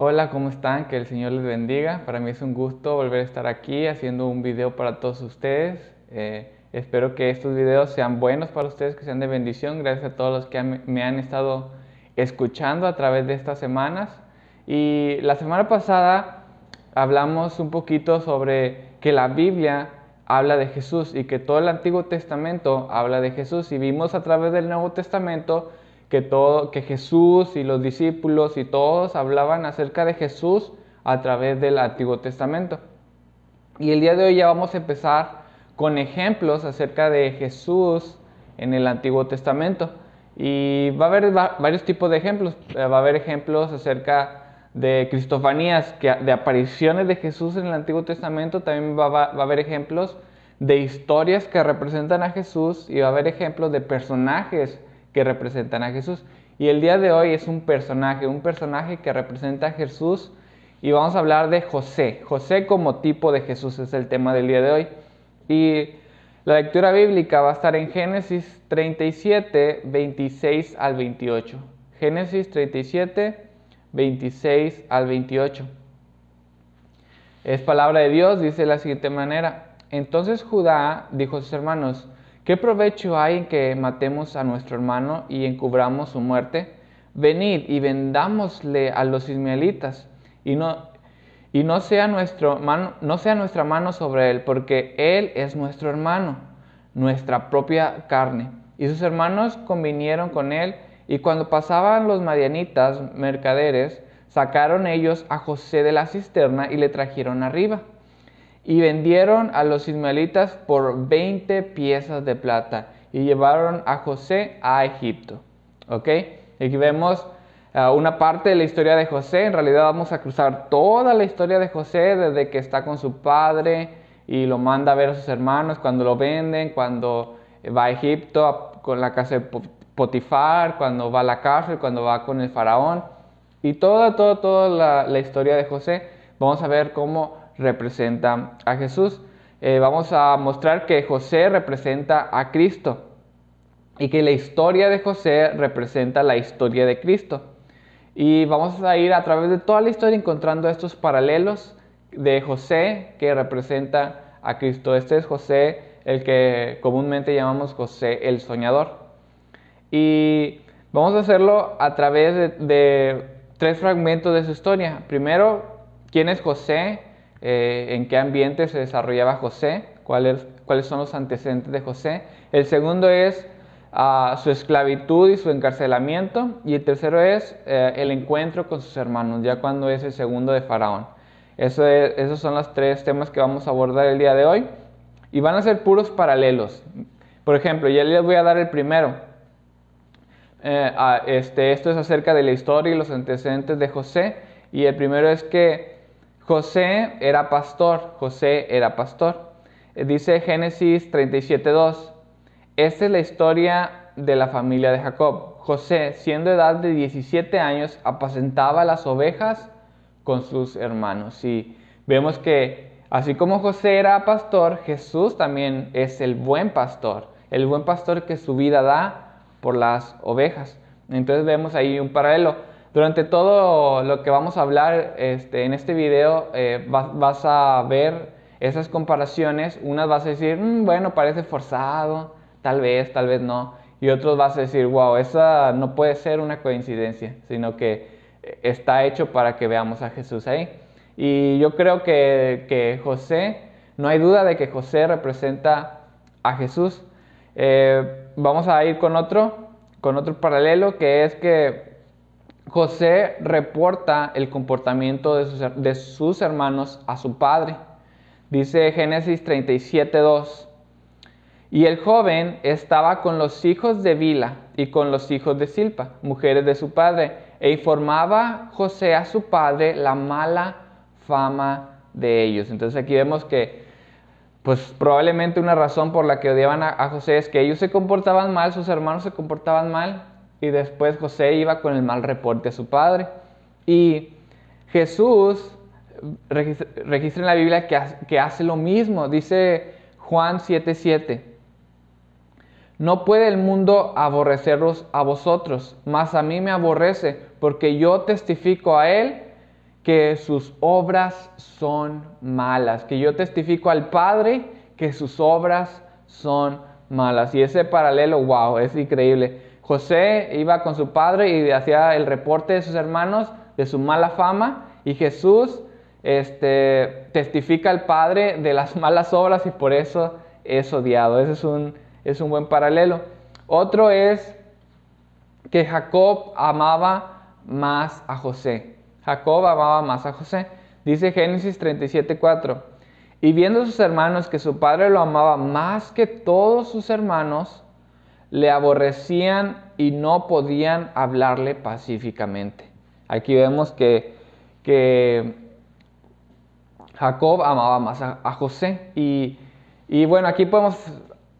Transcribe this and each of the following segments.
Hola, ¿cómo están? Que el Señor les bendiga. Para mí es un gusto volver a estar aquí haciendo un video para todos ustedes. Espero que estos videos sean buenos para ustedes, que sean de bendición. Gracias a todos los que me han estado escuchando a través de estas semanas. Y la semana pasada hablamos un poquito sobre que la Biblia habla de Jesús y que todo el Antiguo Testamento habla de Jesús. Y vimos a través del Nuevo Testamento que Jesús y los discípulos y todos hablaban acerca de Jesús a través del Antiguo Testamento. Y el día de hoy ya vamos a empezar con ejemplos acerca de Jesús en el Antiguo Testamento. Y va a haber varios tipos de ejemplos. Va a haber ejemplos acerca de cristofanías, de apariciones de Jesús en el Antiguo Testamento. También va a haber ejemplos de historias que representan a Jesús y va a haber ejemplos de personajes que representan a Jesús. Y el día de hoy es un personaje que representa a Jesús, y vamos a hablar de José. José como tipo de Jesús es el tema del día de hoy. Y la lectura bíblica va a estar en Génesis 37, 26 al 28. Génesis 37, 26 al 28. Es palabra de Dios, dice de la siguiente manera: Entonces Judá dijo a sus hermanos: ¿Qué provecho hay en que matemos a nuestro hermano y encubramos su muerte? Venid y vendámosle a los ismaelitas, y no sea nuestra mano sobre él, porque él es nuestro hermano, nuestra propia carne. Y sus hermanos convinieron con él, y cuando pasaban los madianitas mercaderes, sacaron ellos a José de la cisterna y le trajeron arriba. Y vendieron a los ismaelitas por 20 piezas de plata y llevaron a José a Egipto. ¿Ok? Aquí vemos una parte de la historia de José. En realidad vamos a cruzar toda la historia de José desde que está con su padre y lo manda a ver a sus hermanos, cuando lo venden, cuando va a Egipto con la casa de Potifar, cuando va a la cárcel, cuando va con el faraón. Y toda la historia de José. Vamos a ver cómo representa a Jesús. Vamos a mostrar que José representa a Cristo y que la historia de José representa la historia de Cristo. Y vamos a ir a través de toda la historia encontrando estos paralelos de José que representa a Cristo. Este es José, el que comúnmente llamamos José el soñador. Y vamos a hacerlo a través de tres fragmentos de su historia. Primero, ¿quién es José? En qué ambiente se desarrollaba José, cuáles son los antecedentes de José. El segundo es su esclavitud y su encarcelamiento. Y el tercero es el encuentro con sus hermanos, ya cuando es el segundo de Faraón. Esos son los tres temas que vamos a abordar el día de hoy. Y van a ser puros paralelos. Por ejemplo, ya les voy a dar el primero. Esto es acerca de la historia y los antecedentes de José. Y el primero es que José era pastor. Dice Génesis 37:2. Esta es la historia de la familia de Jacob. José, siendo edad de 17 años, apacentaba las ovejas con sus hermanos. Y vemos que así como José era pastor, Jesús también es el buen pastor que su vida da por las ovejas. Entonces vemos ahí un paralelo. Durante todo lo que vamos a hablar en este video vas a ver esas comparaciones. Unas vas a decir, bueno, parece forzado, tal vez no. Y otros vas a decir, wow, esa no puede ser una coincidencia, sino que está hecho para que veamos a Jesús ahí. Y yo creo que José, no hay duda de que José representa a Jesús. Vamos a ir con otro paralelo, que es que José reporta el comportamiento de sus hermanos a su padre. Dice Génesis 37:2. Y el joven estaba con los hijos de Bila y con los hijos de Silpa, mujeres de su padre, e informaba José a su padre la mala fama de ellos. Entonces aquí vemos que pues probablemente una razón por la que odiaban a José es que ellos se comportaban mal, sus hermanos se comportaban mal, y después José iba con el mal reporte a su padre. Y Jesús registra en la Biblia que hace lo mismo. Dice Juan 7:7. No puede el mundo aborreceros a vosotros, mas a mí me aborrece, porque yo testifico a él que sus obras son malas. Que yo testifico al Padre que sus obras son malas. Y ese paralelo, wow, es increíble. José iba con su padre y hacía el reporte de sus hermanos de su mala fama, y Jesús testifica al Padre de las malas obras y por eso es odiado. Ese es un buen paralelo. Otro es que Jacob amaba más a José. Jacob amaba más a José. Dice Génesis 37:4. Y viendo sus hermanos que su padre lo amaba más que todos sus hermanos, le aborrecían y no podían hablarle pacíficamente. Aquí vemos que Jacob amaba más a José. Y bueno, aquí podemos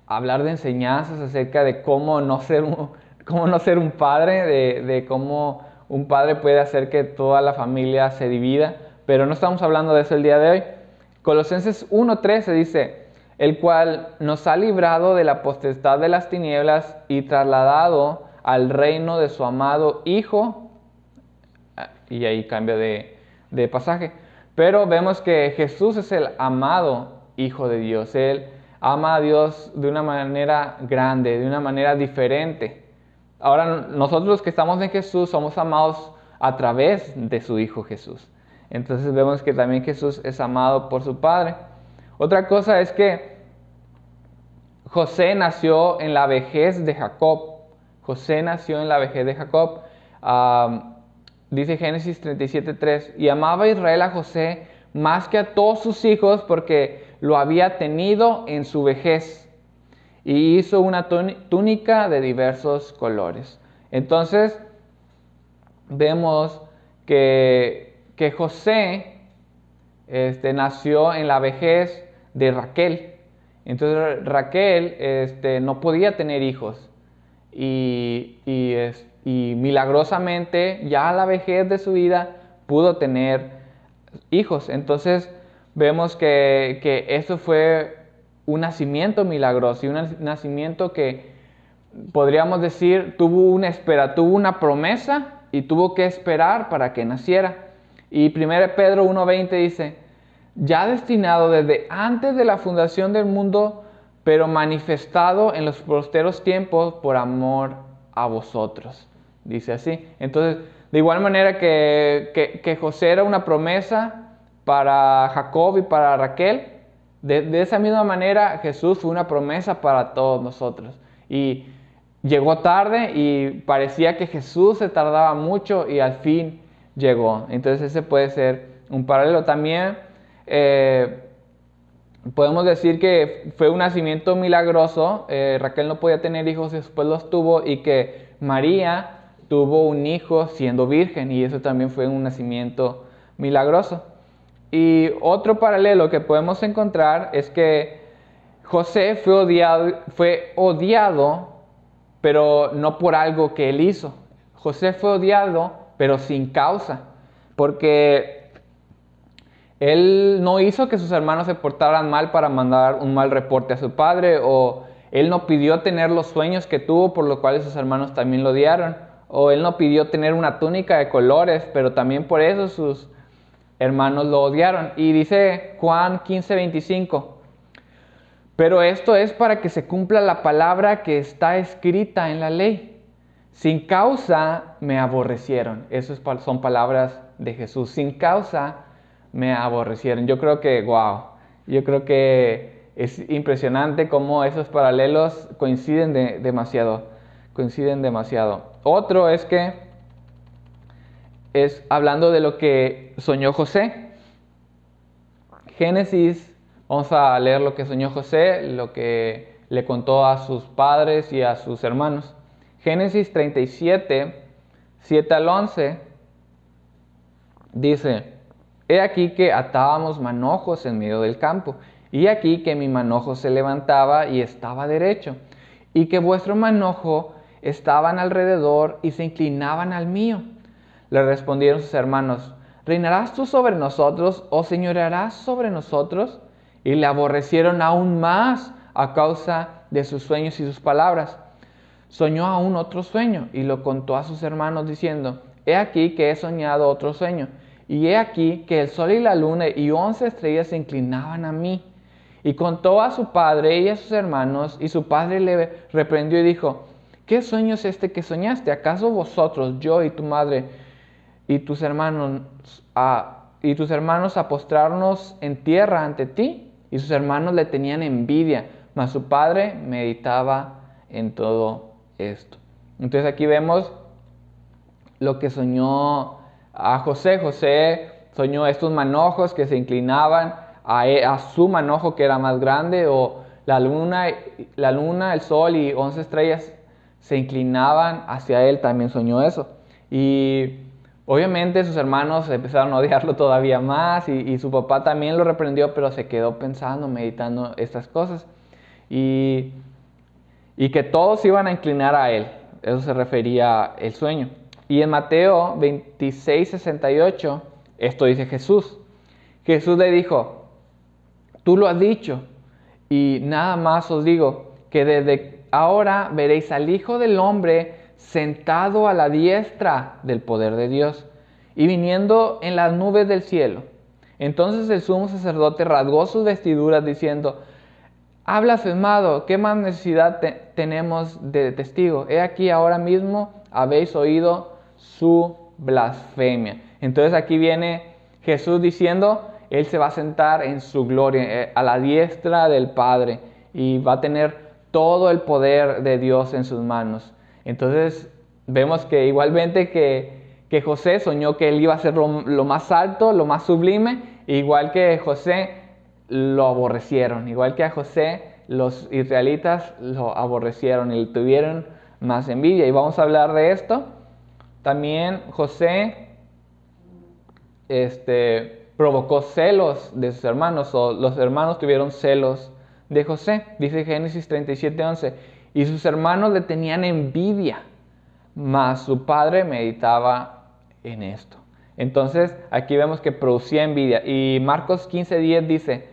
hablar de enseñanzas acerca de cómo no ser un padre, de cómo un padre puede hacer que toda la familia se divida, pero no estamos hablando de eso el día de hoy. Colosenses 1:13 dice: el cual nos ha librado de la potestad de las tinieblas y trasladado al reino de su amado Hijo. Y ahí cambia de pasaje. Pero vemos que Jesús es el amado Hijo de Dios. Él ama a Dios de una manera grande, de una manera diferente. Ahora, nosotros los que estamos en Jesús somos amados a través de su Hijo Jesús. Entonces vemos que también Jesús es amado por su Padre. Otra cosa es que José nació en la vejez de Jacob. José nació en la vejez de Jacob. Dice Génesis 37:3, y amaba Israel a José más que a todos sus hijos porque lo había tenido en su vejez. Y hizo una túnica de diversos colores. Entonces, vemos que José nació en la vejez de Raquel. Entonces, Raquel no podía tener hijos. Y milagrosamente, ya a la vejez de su vida, pudo tener hijos. Entonces, vemos que eso fue un nacimiento milagroso y un nacimiento que podríamos decir tuvo una promesa y tuvo que esperar para que naciera. Y 1 Pedro 1:20 dice: ya destinado desde antes de la fundación del mundo, pero manifestado en los posteros tiempos por amor a vosotros. Dice así. Entonces, de igual manera que José era una promesa para Jacob y para Raquel, de esa misma manera Jesús fue una promesa para todos nosotros. Y llegó tarde y parecía que Jesús se tardaba mucho y al fin llegó. Entonces ese puede ser un paralelo. También podemos decir que fue un nacimiento milagroso. Raquel no podía tener hijos, después los tuvo, y que María tuvo un hijo siendo virgen, y eso también fue un nacimiento milagroso. Y otro paralelo que podemos encontrar es que José fue odiado, pero no por algo que él hizo. José fue odiado, pero sin causa, porque él no hizo que sus hermanos se portaran mal para mandar un mal reporte a su padre, o él no pidió tener los sueños que tuvo, por lo cual sus hermanos también lo odiaron, o él no pidió tener una túnica de colores, pero también por eso sus hermanos lo odiaron. Y dice Juan 15:25, pero esto es para que se cumpla la palabra que está escrita en la ley: sin causa me aborrecieron. Esas son palabras de Jesús. Sin causa me aborrecieron. Yo creo que, yo creo que es impresionante cómo esos paralelos coinciden demasiado. Otro es que es hablando de lo que soñó José. Génesis, vamos a leer lo que soñó José, lo que le contó a sus padres y a sus hermanos. Génesis 37, 7 al 11, dice: he aquí que atábamos manojos en medio del campo, y aquí que mi manojo se levantaba y estaba derecho, y que vuestro manojo estaban alrededor y se inclinaban al mío. Le respondieron sus hermanos: ¿reinarás tú sobre nosotros o señorearás sobre nosotros? Y le aborrecieron aún más a causa de sus sueños y sus palabras. Soñó aún otro sueño y lo contó a sus hermanos diciendo: he aquí que he soñado otro sueño, y he aquí que el sol y la luna y 11 estrellas se inclinaban a mí. Y contó a su padre y a sus hermanos, y su padre le reprendió y dijo: ¿qué sueño es este que soñaste? ¿Acaso vosotros, yo y tu madre y tus hermanos a postrarnos en tierra ante ti? Y sus hermanos le tenían envidia, mas su padre meditaba en todo esto. Entonces aquí vemos lo que soñó a José. José soñó estos manojos que se inclinaban a su manojo, que era más grande, o la luna, el sol y 11 estrellas se inclinaban hacia él. También soñó eso. Y obviamente sus hermanos empezaron a odiarlo todavía más, y su papá también lo reprendió, pero se quedó pensando, meditando estas cosas. Y que todos iban a inclinar a él. Eso se refería el sueño. Y en Mateo 26:68, esto dice Jesús. Jesús le dijo: tú lo has dicho, y nada más os digo, que desde ahora veréis al Hijo del Hombre sentado a la diestra del poder de Dios, y viniendo en las nubes del cielo. Entonces el sumo sacerdote rasgó sus vestiduras, diciendo: ha blasfemado, ¿qué más necesidad tenemos de testigo? He aquí, ahora mismo habéis oído su blasfemia. Entonces aquí viene Jesús diciendo: Él se va a sentar en su gloria, a la diestra del Padre, y va a tener todo el poder de Dios en sus manos. Entonces vemos que igualmente que José soñó que él iba a ser lo más alto, lo más sublime, igual que José lo aborrecieron, igual que a José los israelitas lo aborrecieron y le tuvieron más envidia. Y vamos a hablar de esto. También José provocó celos de sus hermanos, o los hermanos tuvieron celos de José. Dice Génesis 37:11, y sus hermanos le tenían envidia, mas su padre meditaba en esto. Entonces aquí vemos que producía envidia. Y Marcos 15:10 dice: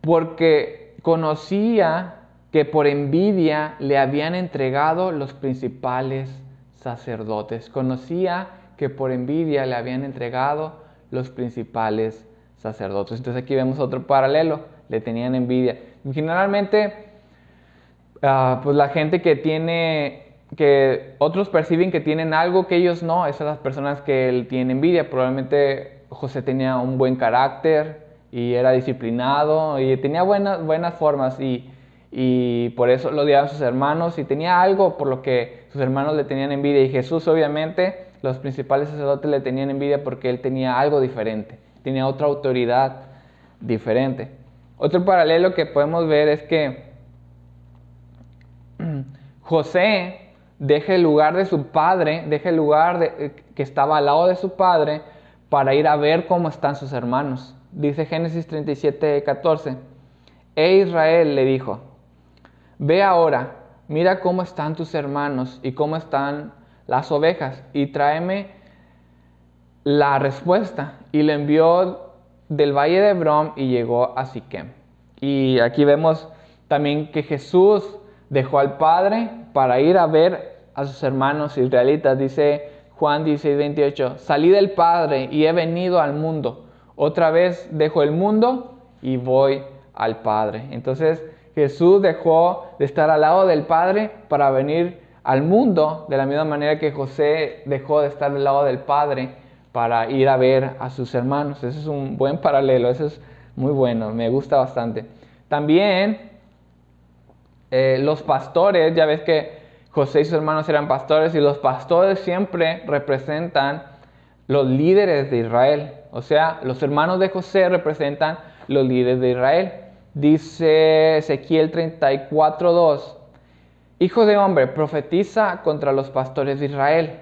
porque conocía que por envidia le habían entregado los principales sacerdotes. Conocía que por envidia le habían entregado los principales sacerdotes. Entonces aquí vemos otro paralelo, le tenían envidia. Generalmente, pues la gente que otros perciben que tienen algo que ellos no, esas son las personas que tienen envidia. Probablemente José tenía un buen carácter y era disciplinado y tenía buenas formas, y por eso lo odiaban sus hermanos, y tenía algo por lo que sus hermanos le tenían envidia. Y Jesús, obviamente, los principales sacerdotes le tenían envidia porque él tenía algo diferente, tenía otra autoridad diferente. Otro paralelo que podemos ver es que José deja el lugar de su padre, deja el lugar que estaba al lado de su padre, para ir a ver cómo están sus hermanos. Dice Génesis 37:14, Israel le dijo: ve ahora, mira cómo están tus hermanos y cómo están las ovejas, y tráeme la respuesta. Y le envió del valle de Hebrón y llegó a Siquem. Y aquí vemos también que Jesús dejó al Padre para ir a ver a sus hermanos israelitas. Dice Juan 16:28, salí del Padre y he venido al mundo. Otra vez dejo el mundo y voy al Padre. Entonces Jesús dejó de estar al lado del Padre para venir al mundo, de la misma manera que José dejó de estar al lado del Padre para ir a ver a sus hermanos. Ese es un buen paralelo, eso es muy bueno, me gusta bastante. También los pastores, ya ves que José y sus hermanos eran pastores, y los pastores siempre representan los líderes de Israel. O sea, los hermanos de José representan los líderes de Israel. Dice Ezequiel 34:2, hijo de hombre, profetiza contra los pastores de Israel.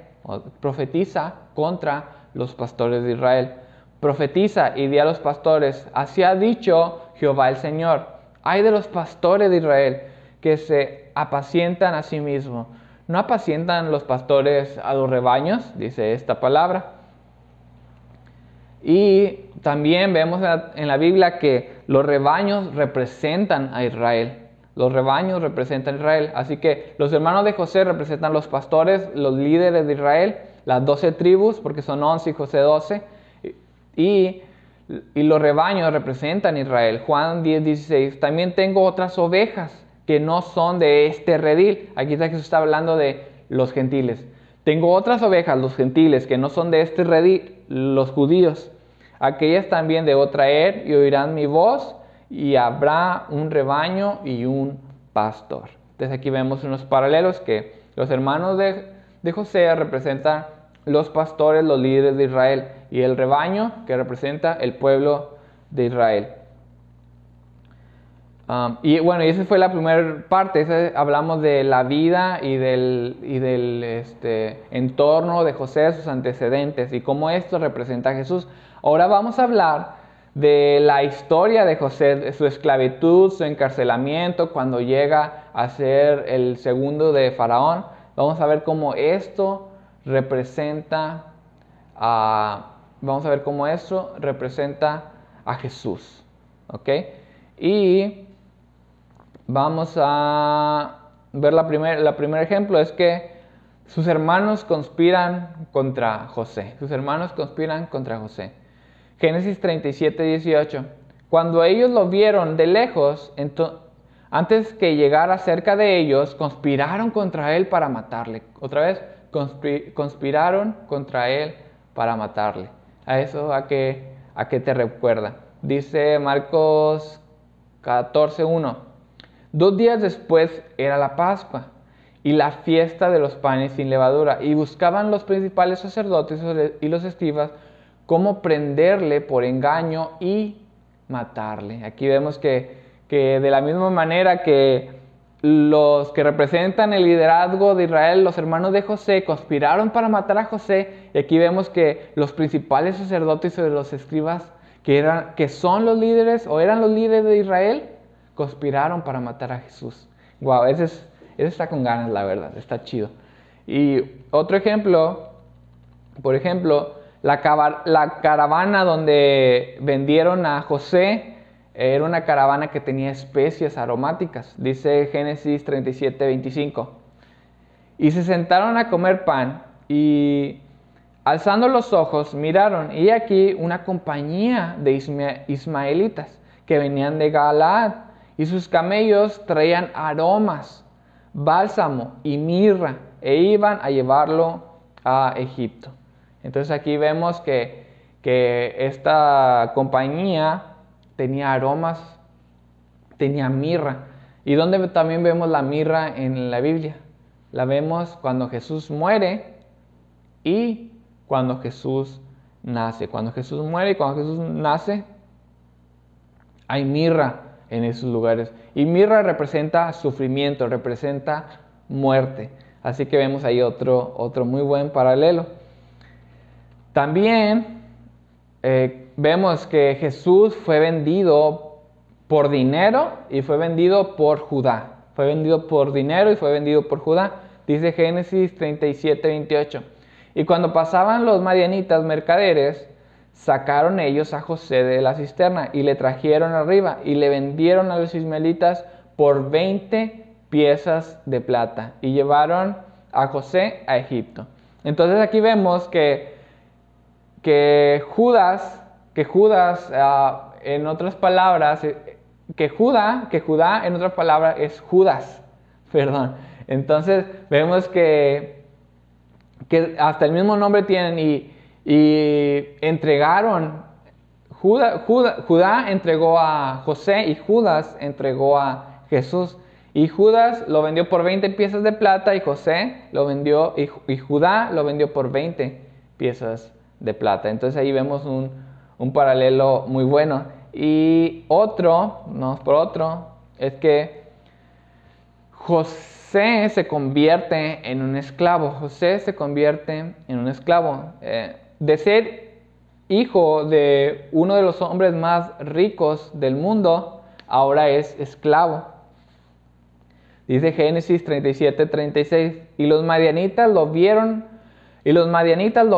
Profetiza contra los pastores de Israel. Profetiza y di a los pastores: así ha dicho Jehová el Señor. Ay de los pastores de Israel, que se apacientan a sí mismos. ¿No apacientan los pastores a los rebaños? Dice esta palabra. Y también vemos en la Biblia que los rebaños representan a Israel. Los rebaños representan a Israel. Así que los hermanos de José representan los pastores, los líderes de Israel, las 12 tribus, porque son 11 y José 12. y los rebaños representan a Israel. Juan 10:16, también tengo otras ovejas que no son de este redil. Aquí Jesús está hablando de los gentiles. Tengo otras ovejas, los gentiles, que no son de este redil, los judíos. Aquellas también debo traer y oirán mi voz, y habrá un rebaño y un pastor. Entonces aquí vemos unos paralelos que los hermanos de José representan los pastores, los líderes de Israel, y el rebaño que representa el pueblo de Israel. Y bueno, y esa fue la primera parte. Hablamos de la vida y del entorno de José, sus antecedentes, y cómo esto representa a Jesús. Ahora vamos a hablar de la historia de José, de su esclavitud, su encarcelamiento, cuando llega a ser el segundo de Faraón. Vamos a ver cómo esto representa a Jesús. ¿Ok? Y vamos a ver la primer ejemplo, es que sus hermanos conspiran contra José. Génesis 37:18. Cuando ellos lo vieron de lejos, antes que llegara cerca de ellos, conspiraron contra él para matarle. Otra vez, conspiraron contra él para matarle. ¿A eso a qué te recuerda? Dice Marcos 14:1. 2 días después era la Pascua y la fiesta de los panes sin levadura, y buscaban los principales sacerdotes y los escribas cómo prenderle por engaño y matarle. Aquí vemos que de la misma manera que los que representan el liderazgo de Israel, los hermanos de José, conspiraron para matar a José, y aquí vemos que los principales sacerdotes y los escribas, que son los líderes o eran los líderes de Israel, conspiraron para matar a Jesús. Wow, ese está con ganas, la verdad, está chido. Y otro ejemplo, por ejemplo, la caravana donde vendieron a José era una caravana que tenía especias aromáticas. Dice Génesis 37:25. Y se sentaron a comer pan, y alzando los ojos miraron, y aquí una compañía de ismaelitas que venían de Galaad, y sus camellos traían aromas, bálsamo y mirra, e iban a llevarlo a Egipto. Entonces aquí vemos que esta compañía tenía aromas, tenía mirra. ¿Y dónde también vemos la mirra en la Biblia? La vemos cuando Jesús muere y cuando Jesús nace. Cuando Jesús muere y cuando Jesús nace, hay mirra en esos lugares. Y mirra representa sufrimiento, representa muerte. Así que vemos ahí otro muy buen paralelo. También vemos que Jesús fue vendido por dinero y fue vendido por Judá. Fue vendido por dinero y fue vendido por Judá. Dice Génesis 37:28. Y cuando pasaban los madianitas mercaderes, sacaron ellos a José de la cisterna y le trajeron arriba y le vendieron a los ismaelitas por 20 piezas de plata y llevaron a José a Egipto. Entonces aquí vemos que Judas, en otras palabras, que Judá en otras palabras es Judas, perdón. Entonces vemos que hasta el mismo nombre tienen, y entregaron, Judá entregó a José y Judas entregó a Jesús. Y Judas lo vendió por 20 piezas de plata y José lo vendió, y Judá lo vendió por 20 piezas de plata. Entonces ahí vemos un paralelo muy bueno. Y vamos por otro, es que José se convierte en un esclavo. De ser hijo de uno de los hombres más ricos del mundo, ahora es esclavo. Dice Génesis 37:36. Y los madianitas lo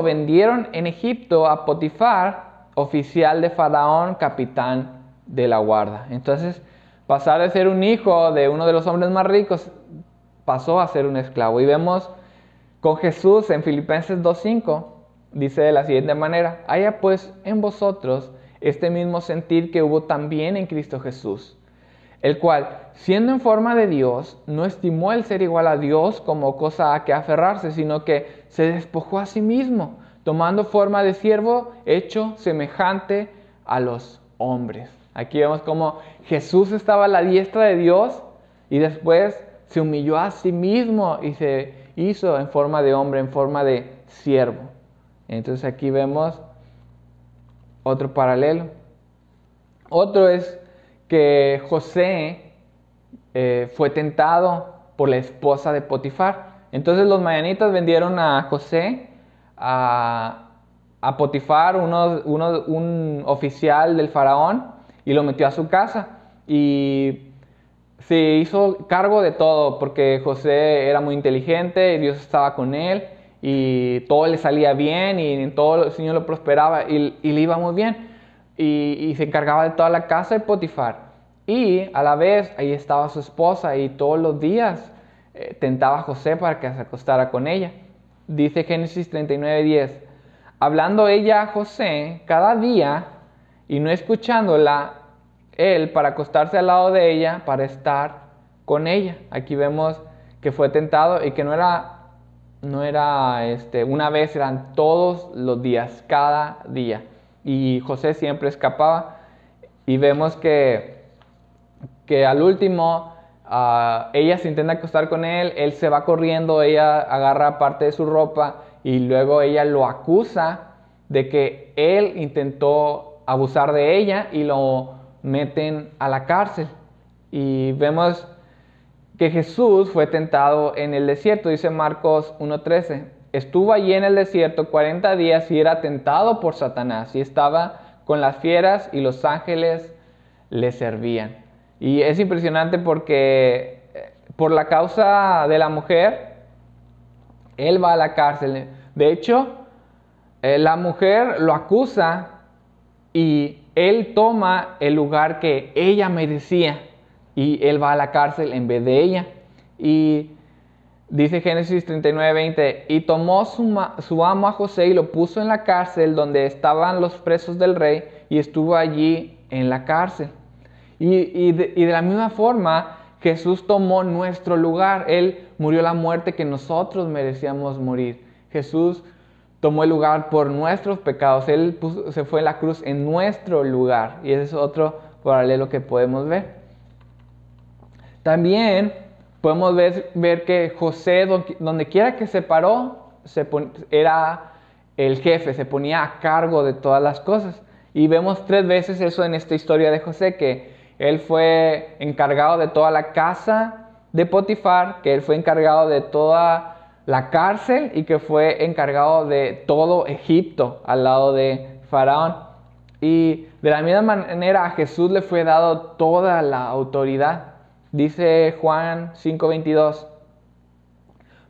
vendieron en Egipto a Potifar, oficial de Faraón, capitán de la guarda. Entonces, pasar de ser un hijo de uno de los hombres más ricos, pasó a ser un esclavo. Y vemos con Jesús en Filipenses 2:5, dice de la siguiente manera: haya pues en vosotros este mismo sentir que hubo también en Cristo Jesús, el cual, siendo en forma de Dios, no estimó el ser igual a Dios como cosa a que aferrarse, sino que se despojó a sí mismo, tomando forma de siervo, hecho semejante a los hombres. Aquí vemos cómo Jesús estaba a la diestra de Dios y después se humilló a sí mismo y se hizo en forma de hombre, en forma de siervo. Entonces aquí vemos otro paralelo. Otro es que José fue tentado por la esposa de Potifar. Entonces los madianitas vendieron a José a Potifar, un oficial del faraón, y lo metió a su casa. Y se hizo cargo de todo porque José era muy inteligente y Dios estaba con él y todo le salía bien y en todo el Señor lo prosperaba y le iba muy bien. Y se encargaba de toda la casa de Potifar. Y a la vez ahí estaba su esposa y todos los días tentaba a José para que se acostara con ella. Dice Génesis 39:10: hablando ella a José cada día y no escuchándola él para acostarse al lado de ella para estar con ella. Aquí vemos que fue tentado y que no era una vez, eran todos los días, cada día. Y José siempre escapaba. Y vemos que al último ella se intenta acostar con él se va corriendo, ella agarra parte de su ropa y luego ella lo acusa de que él intentó abusar de ella y lo meten a la cárcel. Y vemos que Jesús fue tentado en el desierto, dice Marcos 1:13. Estuvo allí en el desierto 40 días y era tentado por Satanás y estaba con las fieras y los ángeles le servían. Y es impresionante porque por la causa de la mujer, él va a la cárcel. De hecho, la mujer lo acusa y él toma el lugar que ella merecía y él va a la cárcel en vez de ella. Y dice Génesis 39:20: y tomó su amo a José y lo puso en la cárcel donde estaban los presos del rey y estuvo allí en la cárcel. Y de la misma forma Jesús tomó nuestro lugar. Él murió la muerte que nosotros merecíamos morir. Jesús tomó el lugar por nuestros pecados. Él se fue a la cruz en nuestro lugar. Y ese es otro paralelo que podemos ver. También podemos ver que José, donde quiera que se paró, era el jefe, se ponía a cargo de todas las cosas. Y vemos 3 veces eso en esta historia de José, que él fue encargado de toda la casa de Potifar, que él fue encargado de toda la cárcel y que fue encargado de todo Egipto al lado de Faraón. Y de la misma manera a Jesús le fue dado toda la autoridad. Dice Juan 5:22: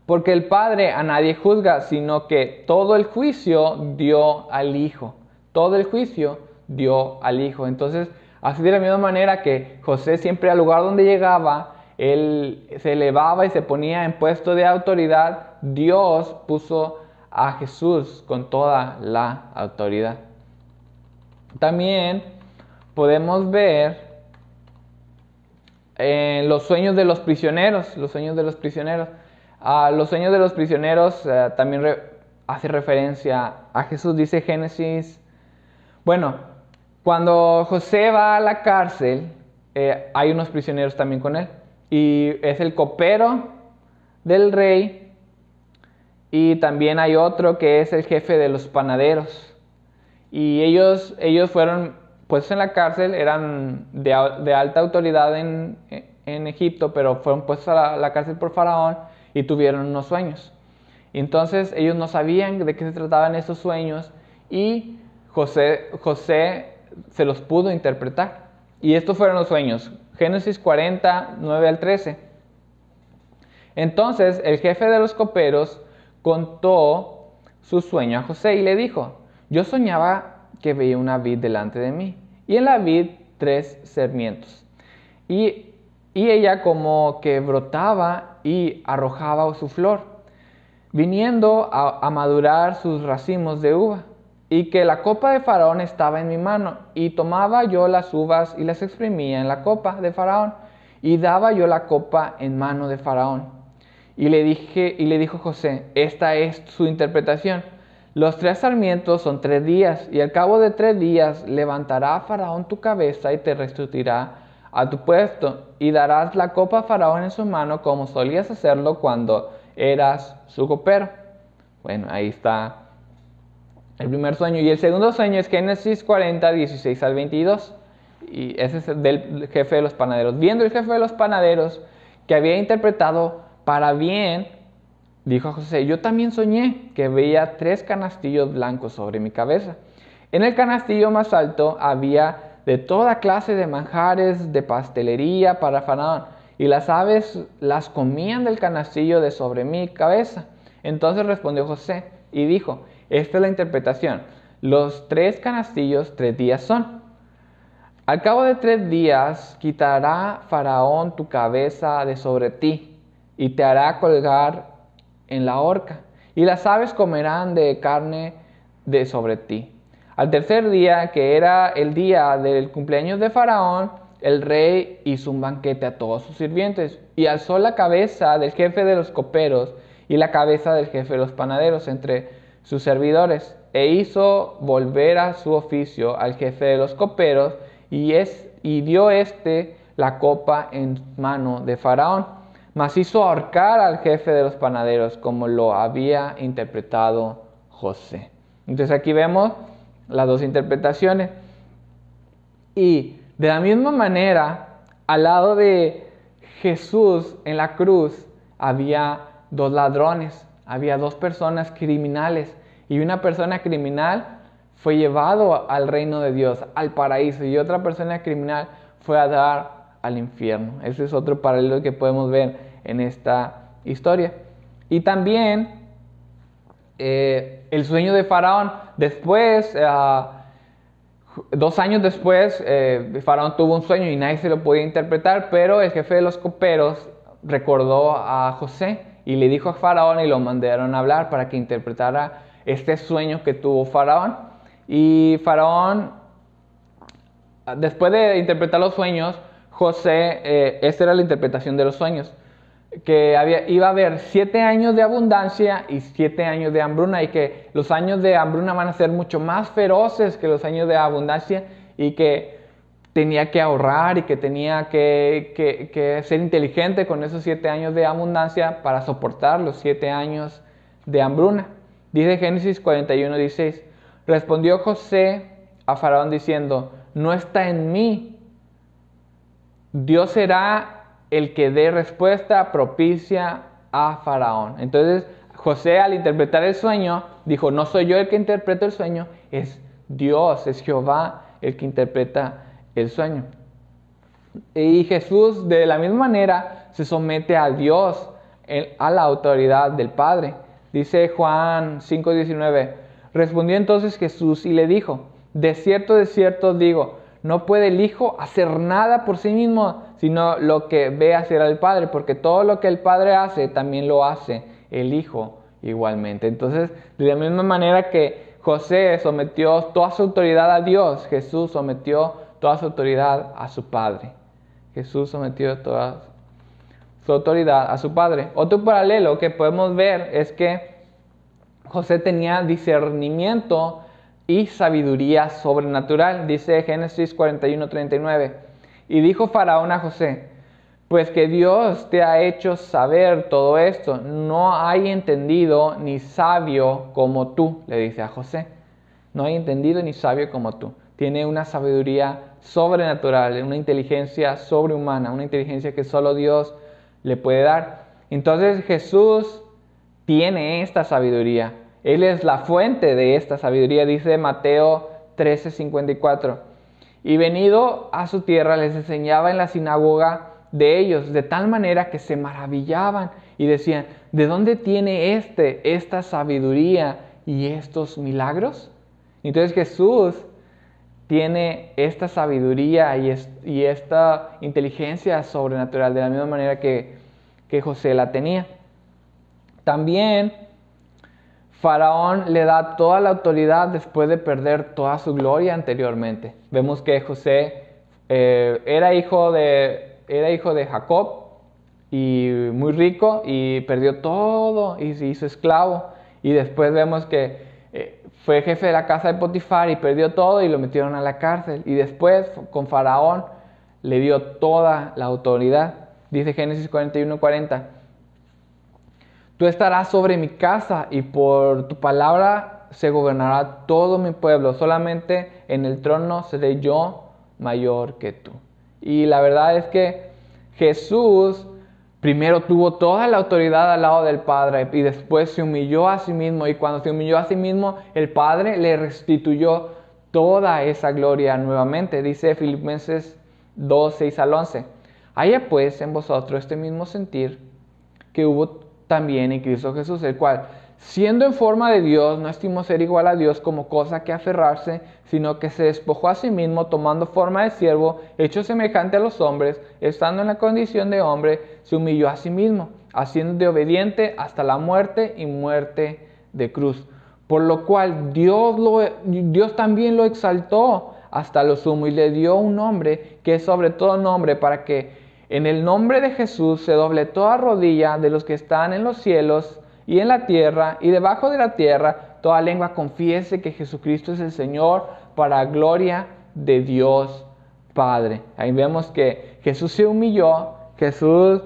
porque el Padre a nadie juzga, sino que todo el juicio dio al Hijo. Todo el juicio dio al Hijo. Entonces, así de la misma manera que José siempre al lugar donde llegaba, él se elevaba y se ponía en puesto de autoridad, Dios puso a Jesús con toda la autoridad. También podemos ver los sueños de los prisioneros. Los sueños de los prisioneros. Los sueños de los prisioneros también hace referencia a Jesús. Dice Génesis. Bueno, cuando José va a la cárcel, hay unos prisioneros también con él. Y es el copero del rey. Y también hay otro que es el jefe de los panaderos. Y ellos fueron puestos en la cárcel, eran de alta autoridad en Egipto, pero fueron puestos a la cárcel por Faraón y tuvieron unos sueños. Y entonces ellos no sabían de qué se trataban esos sueños y José se los pudo interpretar. Y estos fueron los sueños. Génesis 40, 9 al 13. Entonces el jefe de los coperos contó su sueño a José y le dijo: yo soñaba que veía una vid delante de mí, y en la vid 3 sarmientos, y ella como que brotaba y arrojaba su flor. viniendo a madurar sus racimos de uva, y que la copa de Faraón estaba en mi mano, y tomaba yo las uvas y las exprimía en la copa de Faraón, y daba yo la copa en mano de Faraón. Y le dijo José, esta es su interpretación. Los 3 sarmientos son 3 días, y al cabo de 3 días levantará Faraón tu cabeza y te restituirá a tu puesto, y darás la copa a Faraón en su mano como solías hacerlo cuando eras su copero. Bueno, ahí está el primer sueño. Y el segundo sueño es Génesis 40, 16 al 22. Y ese es del jefe de los panaderos. Viendo el jefe de los panaderos que había interpretado para bien, dijo a José, yo también soñé que veía 3 canastillos blancos sobre mi cabeza. En el canastillo más alto había de toda clase de manjares de pastelería para Faraón, y las aves las comían del canastillo de sobre mi cabeza. Entonces respondió José y dijo, esta es la interpretación. Los 3 canastillos 3 días son. Al cabo de 3 días quitará Faraón tu cabeza de sobre ti y te hará colgar en la horca, y las aves comerán de carne de sobre ti. Al tercer día, que era el día del cumpleaños de Faraón, el rey hizo un banquete a todos sus sirvientes y alzó la cabeza del jefe de los coperos y la cabeza del jefe de los panaderos entre sus servidores, e hizo volver a su oficio al jefe de los coperos y dio la copa en mano de Faraón, mas hizo ahorcar al jefe de los panaderos como lo había interpretado José. Entonces aquí vemos las 2 interpretaciones. Y de la misma manera, al lado de Jesús en la cruz había 2 ladrones, había 2 personas criminales, y una persona criminal fue llevado al reino de Dios, al paraíso, y otra persona criminal fue a dar al infierno. Ese es otro paralelo que podemos ver en esta historia. Y también el sueño de Faraón. Después, 2 años después, Faraón tuvo un sueño y nadie se lo podía interpretar, pero el jefe de los coperos recordó a José y le dijo a Faraón, y lo mandaron a hablar para que interpretara este sueño que tuvo Faraón. Y Faraón, después de interpretar los sueños, José, esta era la interpretación de los sueños, que iba a haber 7 años de abundancia y 7 años de hambruna, y que los años de hambruna van a ser mucho más feroces que los años de abundancia, y que tenía que ahorrar y que tenía que ser inteligente con esos 7 años de abundancia para soportar los 7 años de hambruna. Dice Génesis 41, 16, respondió José a Faraón diciendo, no está en mí, Dios será el que dé respuesta propicia a Faraón. Entonces José, al interpretar el sueño, dijo, no soy yo el que interpreta el sueño, es Dios, es Jehová el que interpreta el sueño. Y Jesús de la misma manera se somete a Dios, a la autoridad del Padre. Dice Juan 5:19, respondió entonces Jesús y le dijo, de cierto os digo, no puede el Hijo hacer nada por sí mismo, sino lo que ve hacer al Padre, porque todo lo que el Padre hace, también lo hace el Hijo igualmente. Entonces, de la misma manera que José sometió toda su autoridad a Dios, Jesús sometió toda su autoridad a su Padre. Jesús sometió toda su autoridad a su Padre. Otro paralelo que podemos ver es que José tenía discernimiento y sabiduría sobrenatural. Dice Génesis 41:39. Y dijo Faraón a José, pues que Dios te ha hecho saber todo esto. No hay entendido ni sabio como tú, le dice a José. No hay entendido ni sabio como tú. Tiene una sabiduría sobrenatural, una inteligencia sobrehumana, una inteligencia que solo Dios le puede dar. Entonces Jesús tiene esta sabiduría. Él es la fuente de esta sabiduría, dice Mateo 13:54. Y venido a su tierra les enseñaba en la sinagoga de ellos, de tal manera que se maravillaban y decían, ¿de dónde tiene esta sabiduría y estos milagros? Entonces Jesús tiene esta sabiduría y esta inteligencia sobrenatural de la misma manera que José la tenía. También Faraón le da toda la autoridad después de perder toda su gloria anteriormente. Vemos que José era hijo de Jacob y muy rico y perdió todo y se hizo esclavo. Y después vemos que fue jefe de la casa de Potifar y perdió todo y lo metieron a la cárcel. Y después con Faraón le dio toda la autoridad. Dice Génesis 41:40. Tú estarás sobre mi casa y por tu palabra se gobernará todo mi pueblo. Solamente en el trono seré yo mayor que tú. Y la verdad es que Jesús primero tuvo toda la autoridad al lado del Padre y después se humilló a sí mismo. Y cuando se humilló a sí mismo, el Padre le restituyó toda esa gloria nuevamente. Dice Filipenses 2:6-11. Haya pues en vosotros este mismo sentir que hubo también en Cristo Jesús, el cual, siendo en forma de Dios, no estimó ser igual a Dios como cosa que aferrarse, sino que se despojó a sí mismo, tomando forma de siervo, hecho semejante a los hombres, estando en la condición de hombre, se humilló a sí mismo, haciendo de obediente hasta la muerte y muerte de cruz. Por lo cual Dios también lo exaltó hasta lo sumo y le dio un nombre que es sobre todo nombre, para que en el nombre de Jesús se doble toda rodilla de los que están en los cielos y en la tierra y debajo de la tierra, toda lengua confiese que Jesucristo es el Señor, para gloria de Dios Padre. Ahí vemos que Jesús se humilló, Jesús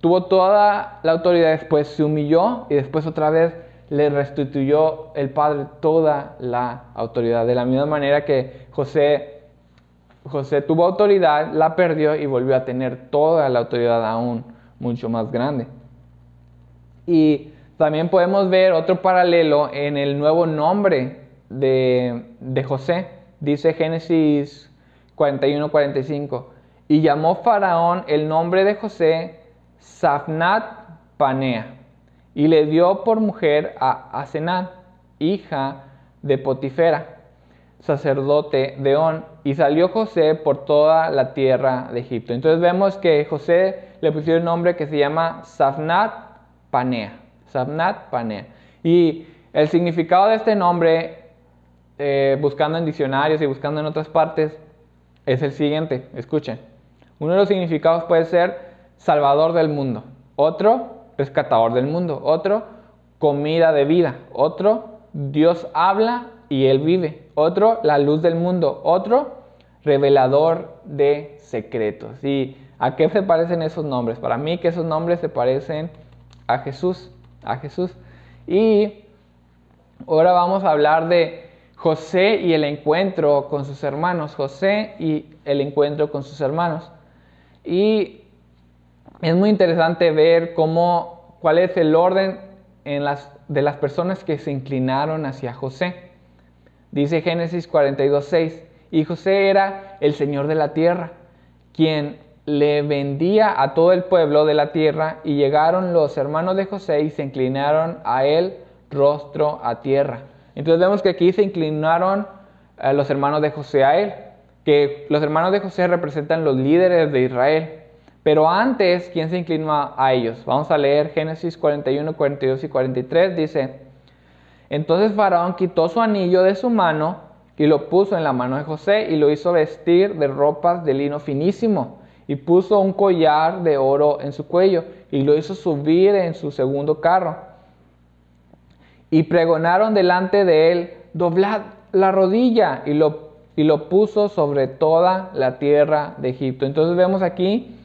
tuvo toda la autoridad, después se humilló y después otra vez le restituyó el Padre toda la autoridad. De la misma manera que José tuvo autoridad, la perdió y volvió a tener toda la autoridad aún mucho más grande. Y también podemos ver otro paralelo en el nuevo nombre de José. Dice Génesis 41:45. Y llamó Faraón el nombre de José Zaphnath Panea, y le dio por mujer a Asenat, hija de Potifera, sacerdote de On, y salió José por toda la tierra de Egipto. Entonces vemos que José le pusieron un nombre que se llama Zaphnath Panea. Zaphnath Panea. Y el significado de este nombre, buscando en diccionarios y buscando en otras partes, es el siguiente. Escuchen. Uno de los significados puede ser salvador del mundo. Otro, rescatador del mundo. Otro, comida de vida. Otro, Dios habla y Él vive. Otro, la luz del mundo. Otro, revelador de secretos. ¿Y a qué se parecen esos nombres? Para mí que esos nombres se parecen a Jesús. A Jesús. Y ahora vamos a hablar de José y el encuentro con sus hermanos. José y el encuentro con sus hermanos. Y es muy interesante ver cuál es el orden de las personas que se inclinaron hacia José. Dice Génesis 42:6, y José era el Señor de la tierra, quien le vendía a todo el pueblo de la tierra, y llegaron los hermanos de José y se inclinaron a él rostro a tierra. Entonces vemos que aquí se inclinaron los hermanos de José a él, que los hermanos de José representan los líderes de Israel. Pero antes, ¿quién se inclinó a ellos? Vamos a leer Génesis 41, 42 y 43. Dice: entonces Faraón quitó su anillo de su mano y lo puso en la mano de José y lo hizo vestir de ropas de lino finísimo y puso un collar de oro en su cuello y lo hizo subir en su segundo carro. Y pregonaron delante de él: doblad la rodilla, y lo puso sobre toda la tierra de Egipto. Entonces vemos aquí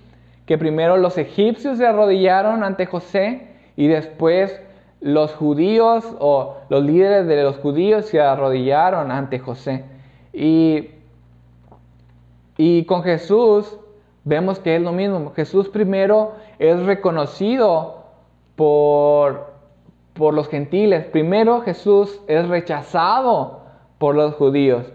que primero los egipcios se arrodillaron ante José y después los judíos o los líderes de los judíos se arrodillaron ante José. Y con Jesús vemos que es lo mismo. Jesús primero es reconocido por los gentiles. Primero Jesús es rechazado por los judíos.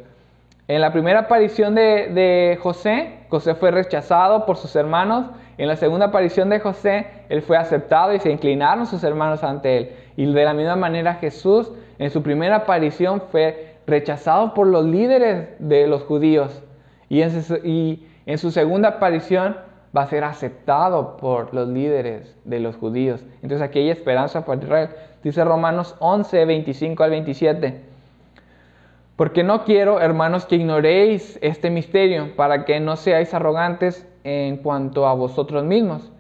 En la primera aparición de José fue rechazado por sus hermanos. En la segunda aparición de José, él fue aceptado y se inclinaron sus hermanos ante él. Y de la misma manera Jesús, en su primera aparición, fue rechazado por los líderes de los judíos. Y en su segunda aparición va a ser aceptado por los líderes de los judíos. Entonces aquí hay esperanza para Israel. Dice Romanos 11, 25 al 27. Porque no quiero, hermanos, que ignoréis este misterio, para que no seáis arrogantes en cuanto a vosotros mismos,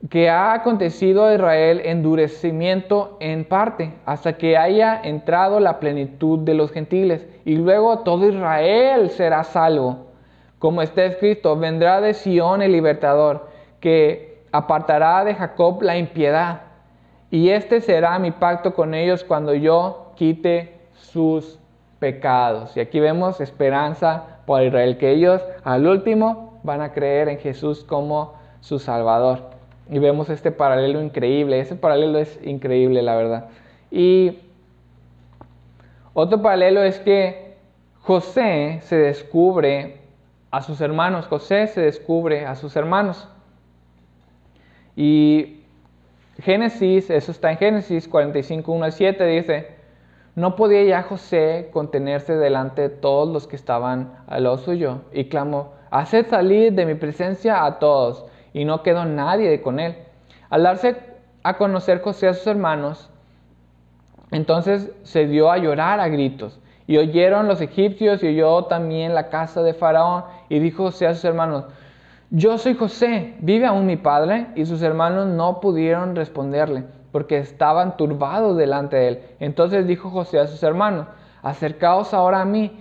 que ha acontecido a Israel endurecimiento en parte, hasta que haya entrado la plenitud de los gentiles, y luego todo Israel será salvo. Como está escrito, vendrá de Sión el libertador, que apartará de Jacob la impiedad, y este será mi pacto con ellos cuando yo quite sus pecados. Y aquí vemos esperanza para Israel, que ellos al último van a creer en Jesús como su Salvador. Y vemos este paralelo increíble. Ese paralelo es increíble, la verdad. Y otro paralelo es que José se descubre a sus hermanos. José se descubre a sus hermanos. Y Génesis, eso está en Génesis 45, 1 al 7, dice: no podía ya José contenerse delante de todos los que estaban al lado suyo, y clamó: haced salir de mi presencia a todos. Y no quedó nadie con él. Al darse a conocer José a sus hermanos, entonces se dio a llorar a gritos. Y oyeron los egipcios, y oyó también la casa de Faraón. Y dijo José a sus hermanos: yo soy José, ¿vive aún mi padre? Y sus hermanos no pudieron responderle, porque estaban turbados delante de él. Entonces dijo José a sus hermanos: acercaos ahora a mí.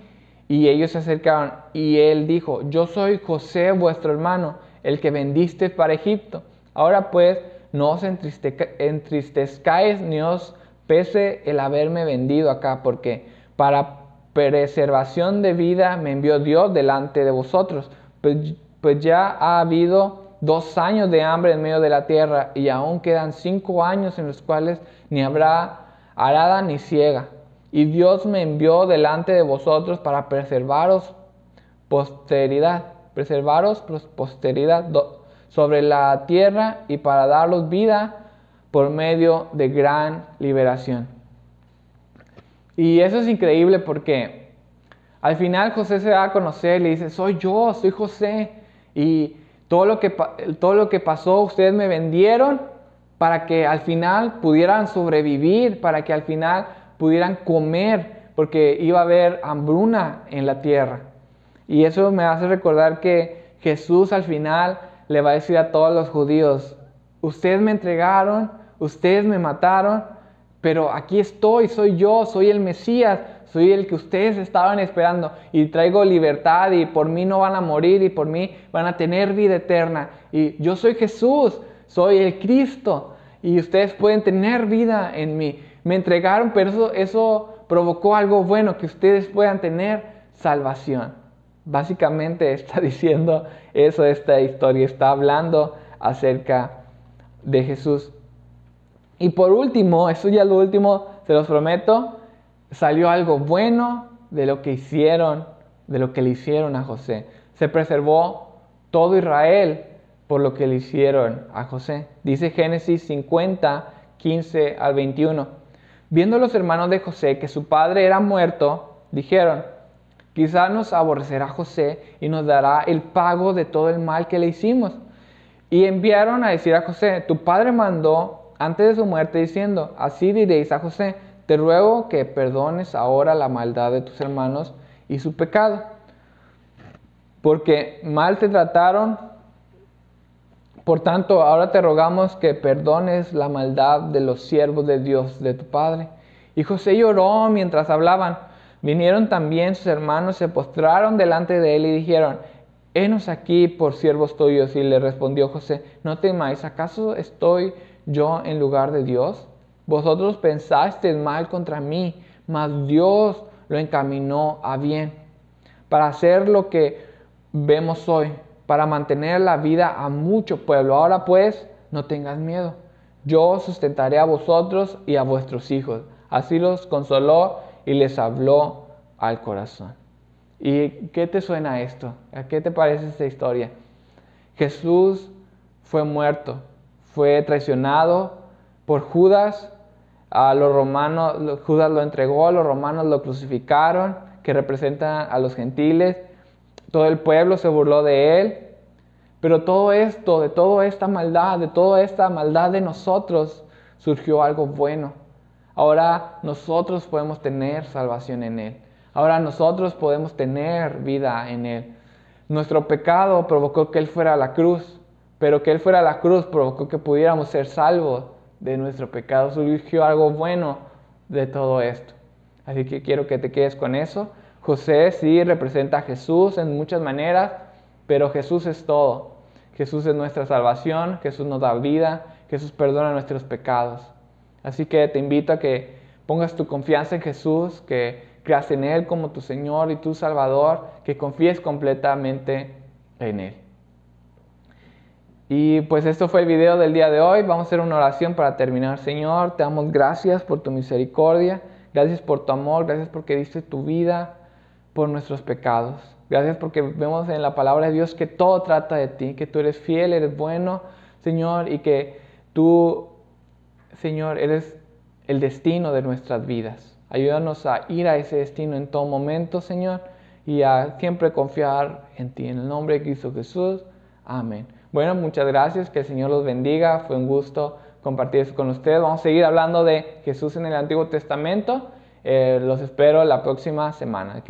Y ellos se acercaron, y él dijo: yo soy José, vuestro hermano, el que vendisteis para Egipto. Ahora pues, no os entristezcáis ni os pese el haberme vendido acá, porque para preservación de vida me envió Dios delante de vosotros. Pues ya ha habido 2 años de hambre en medio de la tierra, y aún quedan 5 años en los cuales ni habrá arada ni siega. Y Dios me envió delante de vosotros para preservaros posteridad sobre la tierra, y para daros vida por medio de gran liberación. Y eso es increíble, porque al final José se da a conocer y le dice: soy yo, soy José, y todo lo que pasó, ustedes me vendieron para que al final pudieran sobrevivir, para que al final pudieran comer, porque iba a haber hambruna en la tierra. Y eso me hace recordar que Jesús al final le va a decir a todos los judíos: ustedes me entregaron, ustedes me mataron, pero aquí estoy, soy yo, soy el Mesías, soy el que ustedes estaban esperando, y traigo libertad, y por mí no van a morir, y por mí van a tener vida eterna. Y yo soy Jesús, soy el Cristo, y ustedes pueden tener vida en mí. Me entregaron, pero eso provocó algo bueno, que ustedes puedan tener salvación. Básicamente está diciendo eso esta historia, está hablando acerca de Jesús. Y por último, eso ya lo último, se los prometo, salió algo bueno de lo que le hicieron a José. Se preservó todo Israel por lo que le hicieron a José. Dice Génesis 50, 15 al 21. Viendo los hermanos de José que su padre era muerto, dijeron: quizá nos aborrecerá José y nos dará el pago de todo el mal que le hicimos. Y enviaron a decir a José: tu padre mandó antes de su muerte diciendo: así diréis a José, te ruego que perdones ahora la maldad de tus hermanos y su pecado, porque mal te trataron. Por tanto, ahora te rogamos que perdones la maldad de los siervos de Dios, de tu padre. Y José lloró mientras hablaban. Vinieron también sus hermanos, se postraron delante de él y dijeron: henos aquí por siervos tuyos. Y le respondió José: no temáis, ¿acaso estoy yo en lugar de Dios? Vosotros pensasteis mal contra mí, mas Dios lo encaminó a bien, para hacer lo que vemos hoy, para mantener la vida a mucho pueblo. Ahora pues, no tengas miedo, yo sustentaré a vosotros y a vuestros hijos. Así los consoló y les habló al corazón. ¿Y qué te suena esto? ¿A qué te parece esta historia? Jesús fue muerto, fue traicionado por Judas. A los romanos, Judas lo entregó, los romanos lo crucificaron, que representan a los gentiles. Todo el pueblo se burló de él, Pero todo esto, de toda esta maldad, de nosotros, surgió algo bueno. Ahora nosotros podemos tener salvación en Él. Ahora nosotros podemos tener vida en Él. Nuestro pecado provocó que Él fuera a la cruz, pero que Él fuera a la cruz provocó que pudiéramos ser salvos de nuestro pecado. Surgió algo bueno de todo esto. Así que quiero que te quedes con eso. José sí representa a Jesús en muchas maneras, pero Jesús es todo. Jesús es nuestra salvación, Jesús nos da vida, Jesús perdona nuestros pecados. Así que te invito a que pongas tu confianza en Jesús, que creas en Él como tu Señor y tu Salvador, que confíes completamente en Él. Y pues esto fue el video del día de hoy. Vamos a hacer una oración para terminar. Señor, te damos gracias por tu misericordia, gracias por tu amor, gracias porque diste tu vida por nuestros pecados. Gracias porque vemos en la palabra de Dios que todo trata de ti, que tú eres fiel, eres bueno, Señor, y que tú, Señor, eres el destino de nuestras vidas. Ayúdanos a ir a ese destino en todo momento, Señor, y a siempre confiar en ti. En el nombre de Cristo Jesús. Amén. Bueno, muchas gracias. Que el Señor los bendiga. Fue un gusto compartir eso con ustedes. Vamos a seguir hablando de Jesús en el Antiguo Testamento. Los espero la próxima semana.